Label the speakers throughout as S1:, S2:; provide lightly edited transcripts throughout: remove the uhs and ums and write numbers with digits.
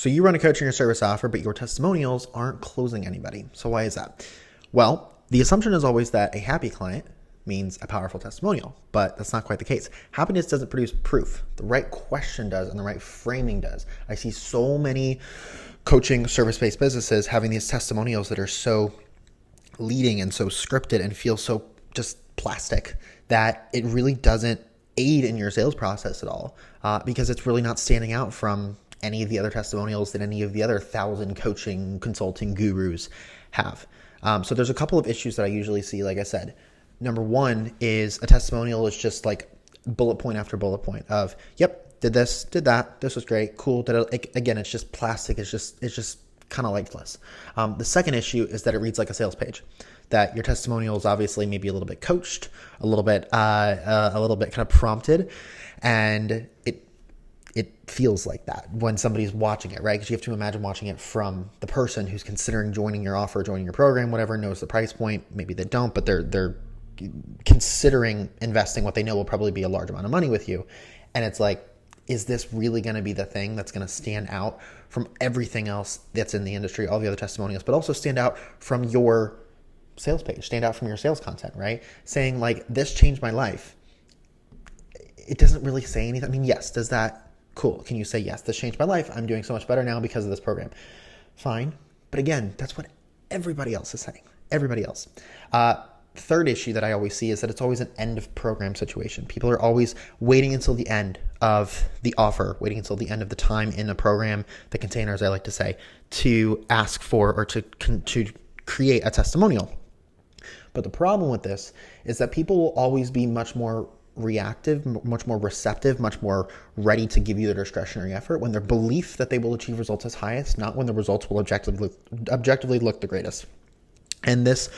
S1: So you run a coaching or service offer, but your testimonials aren't closing anybody. So why is that? Well, the assumption is always that a happy client means a powerful testimonial, but that's not quite the case. Happiness doesn't produce proof. The right question does, and the right framing does. I see so many coaching service-based businesses having these testimonials that are so leading and so scripted and feel so just plastic that it really doesn't aid in your sales process at all, because it's really not standing out from any of the other testimonials that any of the other 1,000 coaching consulting gurus have. So there's a couple of issues that I usually see. Like I said, number one is a testimonial is just like bullet point after bullet point of, yep, did this, did that, this was great, cool. Again, it's just plastic. It's just kind of lifeless. The second issue is that it reads like a sales page, that your testimonial is obviously maybe a little bit coached, a little bit kind of prompted, and it feels like that when somebody's watching it, right? Because you have to imagine watching it from the person who's considering joining your offer, joining your program, whatever, knows the price point. Maybe they don't, but they're considering investing what they know will probably be a large amount of money with you. And it's like, is this really going to be the thing that's going to stand out from everything else that's in the industry, all the other testimonials, but also stand out from your sales page, stand out from your sales content, right? Saying like, this changed my life. It doesn't really say anything. I mean, yes, does that, cool. Can you say, yes, this changed my life. I'm doing so much better now because of this program. Fine. But again, that's what everybody else is saying. Everybody else. Third issue that I always see is that it's always an end of program situation. People are always waiting until the end of the offer, waiting until the end of the time in the program, the container, as I like to say, to ask for or to create a testimonial. But the problem with this is that people will always be much more reactive, much more receptive, much more ready to give you their discretionary effort when their belief that they will achieve results is highest, not when the results will objectively look the greatest. And this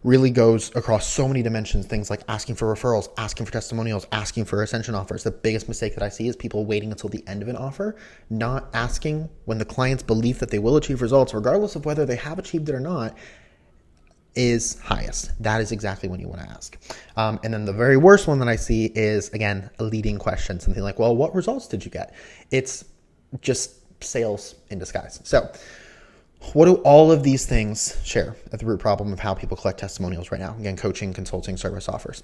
S1: really goes across so many dimensions, things like asking for referrals, asking for testimonials, asking for ascension offers. The biggest mistake that I see is people waiting until the end of an offer, not asking when the client's belief that they will achieve results, regardless of whether they have achieved it or not, is highest. That is exactly when you want to ask. And then the very worst one that I see is, again, a leading question, something like, well, what results did you get? It's just sales in disguise. So what do all of these things share at the root problem of how people collect testimonials right now? Again, coaching, consulting, service offers.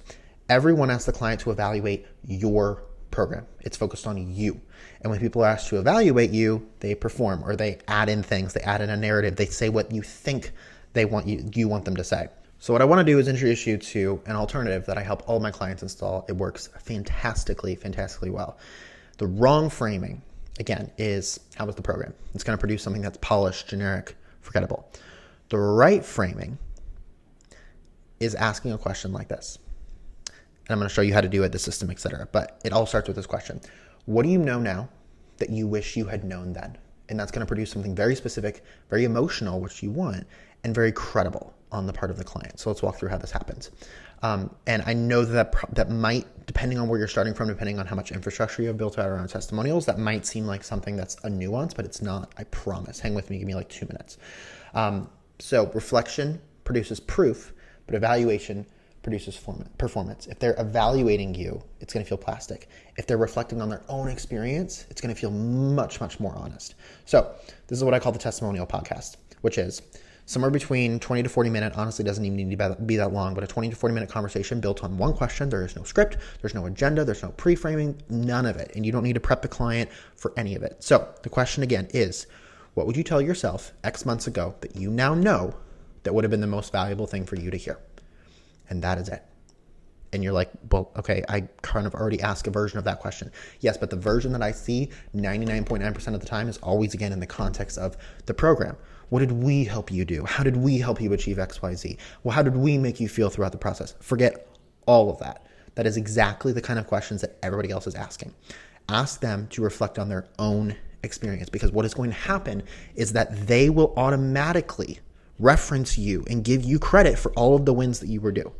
S1: Everyone asks the client to evaluate your program. It's focused on you. And when people are asked to evaluate you, they perform, or they add in things, they add in a narrative, they say what you think you want them to say. So what I want to do is introduce you to an alternative that I help all my clients install. It works fantastically well. The wrong framing, again, is how was the program? It's going to produce something that's polished, generic, forgettable. The right framing is asking a question like this. And I'm going to show you how to do it, the system, etc. But it all starts with this question. What do you know now that you wish you had known then? And that's going to produce something very specific, very emotional, which you want, and very credible on the part of the client. So let's walk through how this happens. And I know that might, depending on where you're starting from, depending on how much infrastructure you have built out around testimonials, that might seem like something that's a nuance, but it's not, I promise. Hang with me, give me like 2 minutes. So reflection produces proof, but evaluation produces performance. If they're evaluating you, it's going to feel plastic. If they're reflecting on their own experience, it's going to feel much, much more honest. So this is what I call the Testimonial Podcast, which is somewhere between 20 to 40 minute, honestly doesn't even need to be that long, but a 20 to 40 minute conversation built on one question. There is no script, there's no agenda, there's no pre-framing, none of it. And you don't need to prep the client for any of it. So the question again is, what would you tell yourself X months ago that you now know that would have been the most valuable thing for you to hear? And that is it. And you're like, well, okay, I kind of already asked a version of that question. Yes, but the version that I see 99.9% of the time is always, again, in the context of the program. What did we help you do? How did we help you achieve X, Y, Z? Well, how did we make you feel throughout the process? Forget all of that. That is exactly the kind of questions that everybody else is asking. Ask them to reflect on their own experience, because what is going to happen is that they will automatically reference you and give you credit for all of the wins that you were due.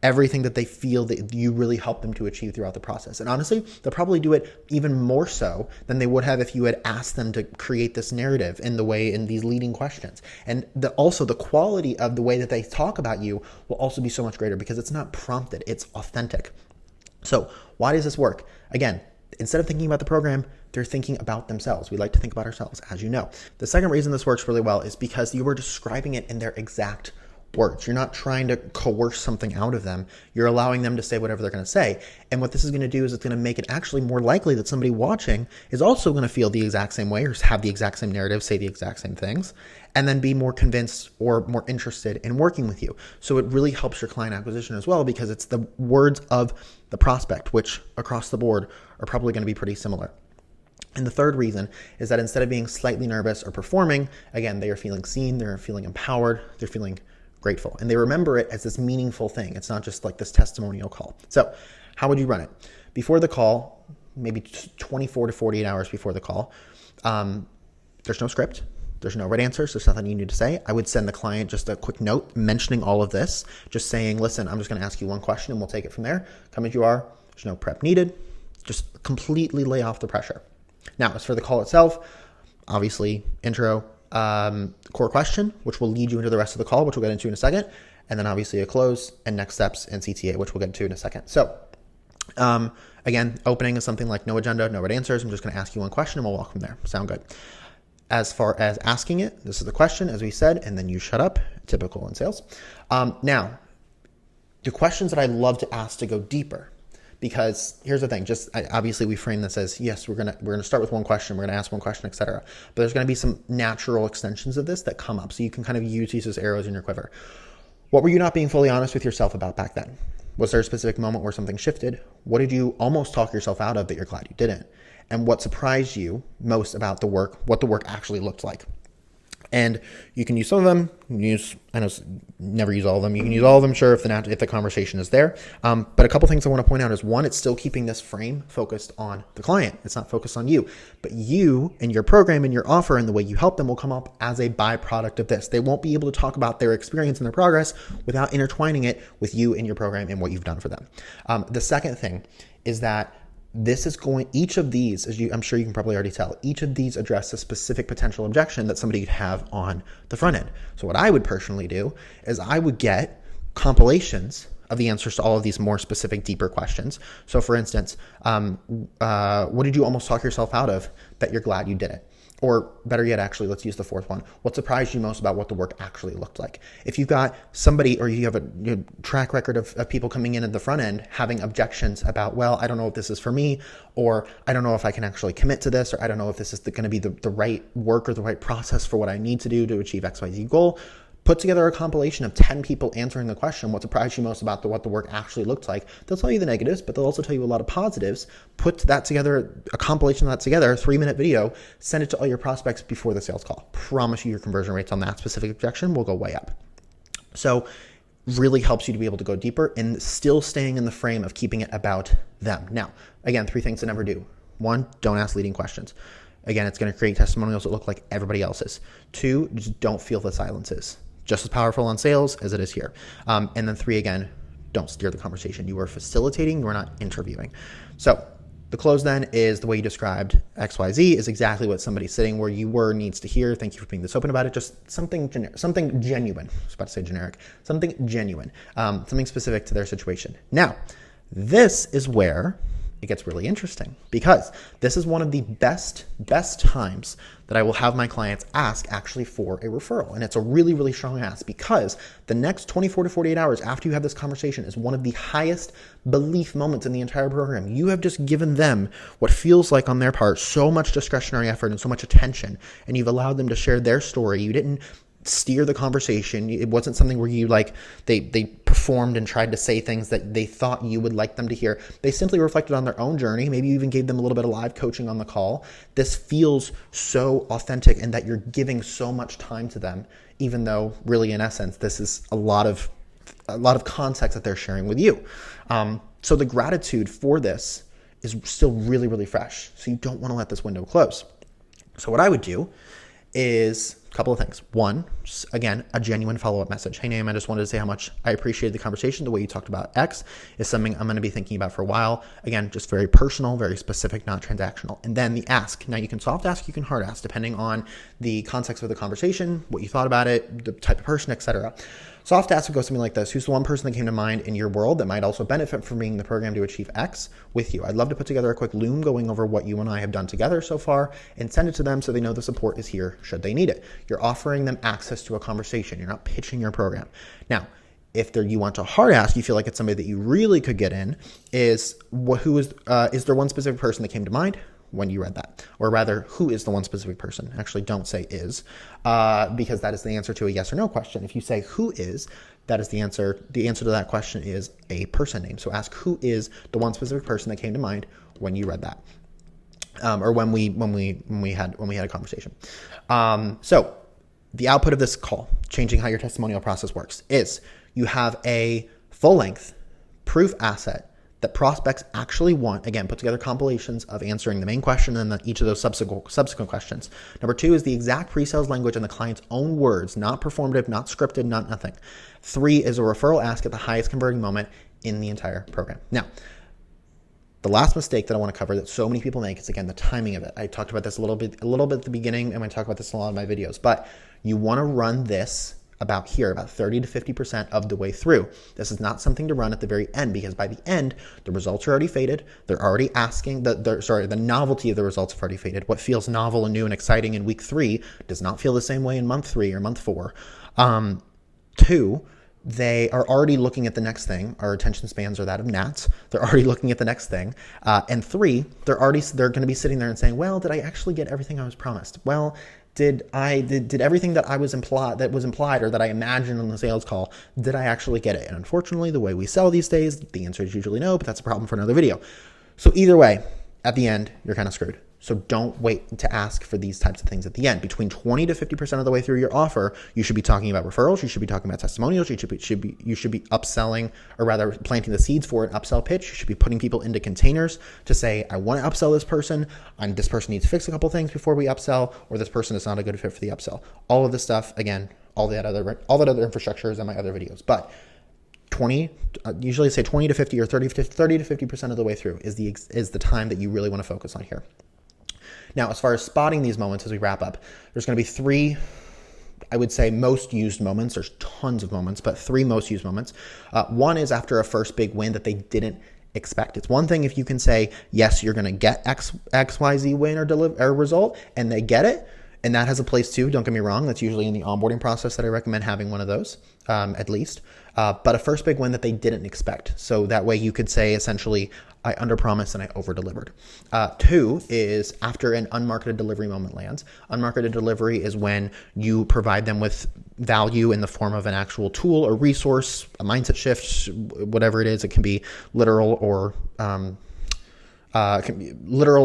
S1: Everything that they feel that you really helped them to achieve throughout the process. And honestly, they'll probably do it even more so than they would have if you had asked them to create this narrative in these leading questions. And also the quality of the way that they talk about you will also be so much greater because it's not prompted, it's authentic. So why does this work? Again, Instead of thinking about the program, they're thinking about themselves. We like to think about ourselves, as you know. The second reason this works really well is because you are describing it in their exact words. You're not trying to coerce something out of them. You're allowing them to say whatever they're going to say. And what this is going to do is it's going to make it actually more likely that somebody watching is also going to feel the exact same way or have the exact same narrative, say the exact same things, and then be more convinced or more interested in working with you. So it really helps your client acquisition as well, because it's the words of the prospect, which across the board are probably going to be pretty similar. And the third reason is that instead of being slightly nervous or performing, again, they are feeling seen, they're feeling empowered, they're feeling grateful, and they remember it as this meaningful thing. It's not just like this testimonial call. So how would you run it? Before the call, maybe 24 to 48 hours before the call, there's no script. There's no right answers. There's nothing you need to say. I would send the client just a quick note mentioning all of this, just saying, listen, I'm just going to ask you one question and we'll take it from there. Come as you are. There's no prep needed. Just completely lay off the pressure. Now, as for the call itself, obviously intro, core question, which will lead you into the rest of the call, which we'll get into in a second. And then obviously a close and next steps and CTA, which we'll get into in a second. So again, opening is something like no agenda, no right answers. I'm just going to ask you one question and we'll walk from there. Sound good? As far as asking it, this is the question, as we said, and then you shut up, typical in sales. Now, the questions that I love to ask to go deeper, because here's the thing, obviously we frame this as, yes, we're gonna start with one question, we're gonna ask one question, etc. But there's gonna be some natural extensions of this that come up, so you can kind of use these as arrows in your quiver. What were you not being fully honest with yourself about back then? Was there a specific moment where something shifted? What did you almost talk yourself out of that you're glad you didn't? And what surprised you most about the work, what the work actually looked like? And you can use some of them. I know never use all of them. You can use all of them, sure, if the conversation is there. But a couple things I want to point out is, one, it's still keeping this frame focused on the client. It's not focused on you. But you and your program and your offer and the way you help them will come up as a byproduct of this. They won't be able to talk about their experience and their progress without intertwining it with you and your program and what you've done for them. The second thing is that each of these, I'm sure you can probably already tell, each of these address a specific potential objection that somebody could have on the front end. So what I would personally do is I would get compilations of the answers to all of these more specific, deeper questions. So for instance, what did you almost talk yourself out of that you're glad you did it? Or better yet, actually, let's use the fourth one. What surprised you most about what the work actually looked like? If you've got somebody, or you have a track record of people coming in at the front end having objections about, well, I don't know if this is for me, or I don't know if I can actually commit to this, or I don't know if this is going to be the right work or the right process for what I need to do to achieve XYZ goal. Put together a compilation of 10 people answering the question, what surprised you most about what the work actually looked like. They'll tell you the negatives, but they'll also tell you a lot of positives. Put that together, a compilation of that together, a 3-minute video, send it to all your prospects before the sales call. Promise you your conversion rates on that specific objection will go way up. So really helps you to be able to go deeper and still staying in the frame of keeping it about them. Now, again, 3 things to never do. 1, don't ask leading questions. Again, it's going to create testimonials that look like everybody else's. 2, just don't feel the silences. Just as powerful on sales as it is here. And then 3, again, don't steer the conversation. You are facilitating, you are not interviewing. So the close then is the way you described XYZ is exactly what somebody sitting where you were needs to hear. Thank you for being this open about it. Just something genuine. I was about to say generic. Something genuine. Something specific to their situation. Now, this is where it gets really interesting, because this is one of the best times that I will have my clients ask actually for a referral. And it's a really, really strong ask, because the next 24 to 48 hours after you have this conversation is one of the highest belief moments in the entire program. You have just given them what feels like on their part so much discretionary effort and so much attention, and you've allowed them to share their story. You didn't steer the conversation. It wasn't something where you they performed and tried to say things that they thought you would like them to hear. They simply reflected on their own journey. Maybe you even gave them a little bit of live coaching on the call. This feels so authentic, and that you're giving so much time to them, even though really in essence, this is a lot of context that they're sharing with you. So the gratitude for this is still really, really fresh. So you don't want to let this window close. So what I would do is couple of things. One, again, a genuine follow-up message. Hey, Naeem, I just wanted to say how much I appreciated the conversation. The way you talked about X is something I'm going to be thinking about for a while. Again, just very personal, very specific, not transactional. And then the ask. Now, you can soft ask, you can hard ask, depending on the context of the conversation, what you thought about it, the type of person, etc. Soft ask would go something like this. Who's the one person that came to mind in your world that might also benefit from being the program to achieve X with you? I'd love to put together a quick Loom going over what you and I have done together so far and send it to them so they know the support is here should they need it. You're offering them access to a conversation. You're not pitching your program. Now, if you want to hard ask, you feel like it's somebody that you really could get in, is there one specific person that came to mind when you read that? Or rather, who is the one specific person? Actually, don't say is, because that is the answer to a yes or no question. If you say who is, that is the answer. The answer to that question is a person name. So ask who is the one specific person that came to mind when you read that, or when we had a conversation. So the output of this call, changing how your testimonial process works, is you have a full-length proof asset that prospects actually want. Again, put together compilations of answering the main question and then each of those subsequent questions. Number 2 is the exact pre-sales language in the client's own words, not performative, not scripted, not nothing. 3 is a referral ask at the highest converting moment in the entire program. Now, the last mistake that I want to cover that so many people make is, again, the timing of it. I talked about this a little bit at the beginning, and I talk about this in a lot of my videos, but you want to run this about 30 to 50% of the way through. This is not something to run at the very end, because by the end, the results are already faded. They're already asking, the novelty of the results have already faded. What feels novel and new and exciting in week 3 does not feel the same way in month 3 or month 4. 2, they are already looking at the next thing. Our attention spans are that of gnats. They're already looking at the next thing. And 3, they're going to be sitting there and saying, well, did I actually get everything I was promised? Well, did everything that was implied or that I imagined on the sales call, did I actually get it? And unfortunately, the way we sell these days, the answer is usually no, but that's a problem for another video. So either way, at the end, you're kind of screwed. So don't wait to ask for these types of things at the end. Between 20 to 50% of the way through your offer, you should be talking about referrals. You should be talking about testimonials. You should be upselling, or rather planting the seeds for an upsell pitch. You should be putting people into containers to say, I want to upsell this person, and this person needs to fix a couple things before we upsell, or this person is not a good fit for the upsell. All of this stuff, again, all that other infrastructure is in my other videos. But usually say 20 to 50 or 30 to 50% of the way through is the time that you really want to focus on here. Now, as far as spotting these moments as we wrap up, there's going to be 3, I would say, most used moments. There's tons of moments, but 3 most used moments. 1 is after a first big win that they didn't expect. It's one thing if you can say, yes, you're going to get XYZ win or result, and they get it. And that has a place too. Don't get me wrong. That's usually in the onboarding process that I recommend having one of those, at least. But a first big win that they didn't expect. So that way you could say, essentially, I underpromised and I over-delivered. 2 is after an unmarketed delivery moment lands. Unmarketed delivery is when you provide them with value in the form of an actual tool or resource, a mindset shift, whatever it is. It can be literal or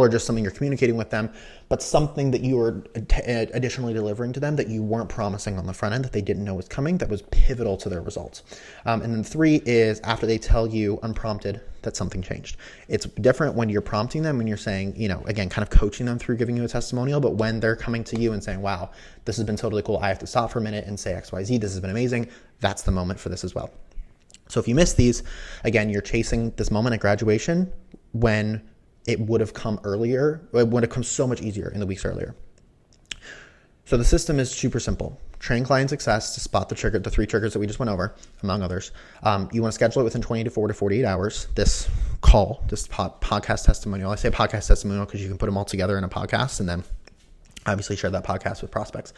S1: just something you're communicating with them, but something that you are additionally delivering to them that you weren't promising on the front end, that they didn't know was coming, that was pivotal to their results. And then 3 is after they tell you unprompted that something changed. It's different when you're prompting them and you're saying, again, kind of coaching them through giving you a testimonial, but when they're coming to you and saying, wow, this has been totally cool. I have to stop for a minute and say XYZ. This has been amazing. That's the moment for this as well. So if you miss these, again, you're chasing this moment at graduation when it would have come earlier. It would have come so much easier in the weeks earlier. So the system is super simple. Train client success to spot the 3 triggers that we just went over, among others. You want to schedule it within 24 to 48 hours. This call, this podcast testimonial. I say podcast testimonial because you can put them all together in a podcast and then obviously share that podcast with prospects.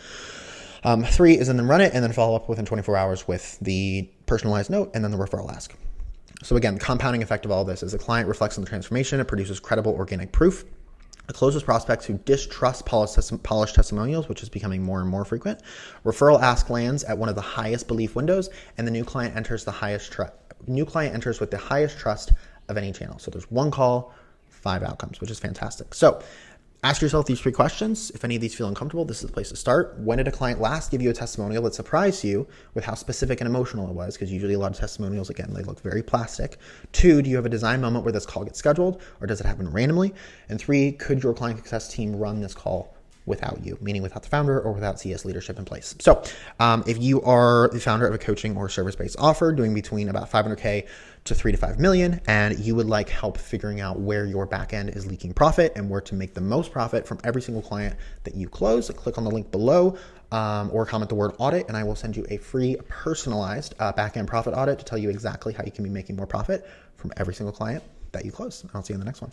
S1: 3 is, and then run it and then follow up within 24 hours with the personalized note and then the referral ask. So again, the compounding effect of all this is the client reflects on the transformation. It produces credible organic proof. It closes prospects who distrust polished testimonials, which is becoming more and more frequent. Referral ask lands at one of the highest belief windows, and the new client enters with the highest trust of any channel. So there's 1 call, 5 outcomes, which is fantastic. So ask yourself these 3 questions. If any of these feel uncomfortable, this is the place to start. When did a client last give you a testimonial that surprised you with how specific and emotional it was? Because usually a lot of testimonials, again, they look very plastic. 2, do you have a design moment where this call gets scheduled, or does it happen randomly? And 3, could your client success team run this call without you, meaning without the founder or without CS leadership in place. So if you are the founder of a coaching or service-based offer doing between about 500K to 3 to 5 million, and you would like help figuring out where your backend is leaking profit and where to make the most profit from every single client that you close, click on the link below or comment the word audit, and I will send you a free personalized backend profit audit to tell you exactly how you can be making more profit from every single client that you close. I'll see you in the next one.